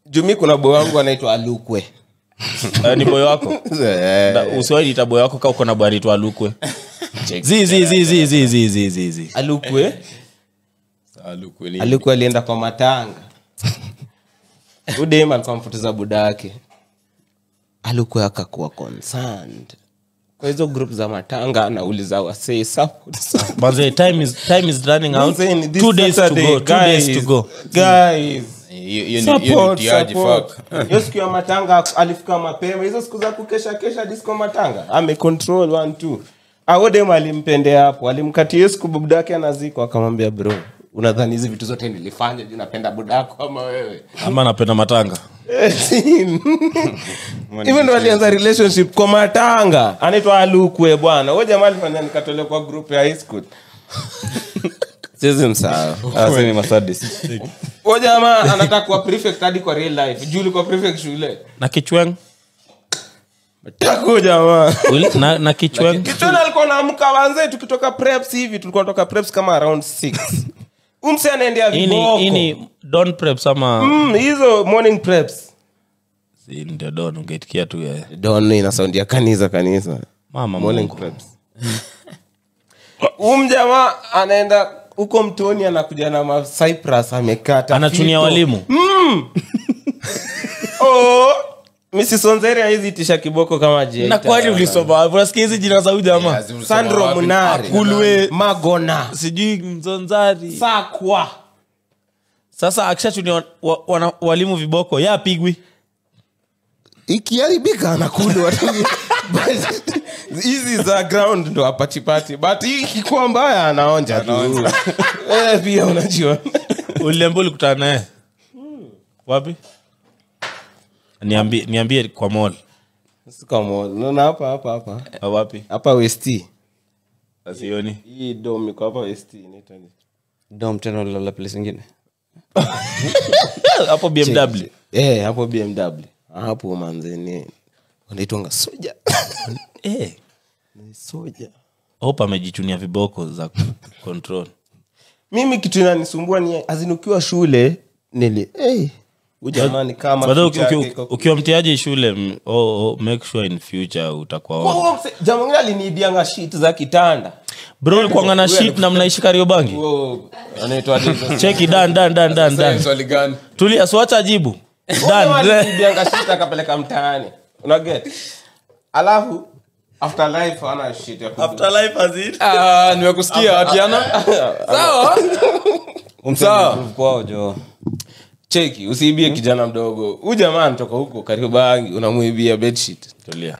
Jumi kuna boy wangu anaitwa Alukwe. Ni boy wako? Usiwahi ita boy wako kama uko na boy anaitwa Alukwe. Zi. Alukwe alienda kwa matanga. Udema alikuwa mfutuza budake. Alukwe akakuwa concerned. Kwa hizo group za matanga anauliza wasee support. But the time is running out. 2 days to go. Guys, Support. Hiyo siku ya matanga alifika mapema. Hizo siku za kukesha disco matanga. Amecontrol 1 2. Awodem alimpendea hapo. Alimkatia siku budake anaziko akamwambia bro, unadhani hizi vitu zote nilifanya juu napenda budako ama wewe? Ama napenda matanga. Even though alianza relationship kwa matanga. Anaitwa Alukwe bwana. Wewe jamaa alifanya nikatolewa kwa group ya high school. Sisi msawa. Sasa ni masadis. Wewe jamaa anataka kuwa prefect hadi kwa real life. Juu kwa prefect shule. Na Kichweng. Tako jamaa. Na Kichweng. Kichweng alikuwa anaamka wanze tukitoka preps hivi tulikuwa tunatoka preps kama around 6. Umse anaendea viboko. Ini don't preps ama hizo morning preps. Si ndio don ungetikia tu ya. Don ina sound ya kanisa. Mama morning preps. Jamaa anaenda huko mtoni anakuja na Cyprus amekata. Anachunia walimu. Mrs. Onzere hizi tisha kiboko kama je. Na kwani ulisoma? Unasikia hizi jina za huyu jamaa? Sandro Munari, Kulwe, Magona, sijui Mzonzari. Sakwa. Sasa akishachunia walimu viboko, yeye apigwi. Ikiharibika anakulwa. Hizi za ground ndo apatipati. But hii kwa mbaya anaonja tu. Pia unajua. Uliambo ulikutana naye. Wapi? Niambie kwa mall. Sika mall. Naona hapa. Wapi? Hapa West. Asioni. Hii dom iko hapa West inaitwa ni. Dom tena la place nyingine. Hapo BMW. Hapo BMW. Hapo manzeni. Wanaitwa soja. Ni soja. Hope amejichunia viboko za control. Mimi kitu inanisumbua ni azinukiwa shule ujamani kama ukiwa mtiaje shule make sure in future utakuwa jamaa mwingine aliniibianga shit za kitanda bro ulikuwa na shit na mnaishi Kariobangi anaitwa cheki dan swali gani tulia swacha jibu dan aliniibianga shit akapeleka mtaani una get alafu afterlife ana shit ya afterlife azit nimekusikia Atiana sawa kwao jo cheki usiibie kijana mdogo huyu jamaa anatoka huko Kariobangi unamuibia bedsheet tulia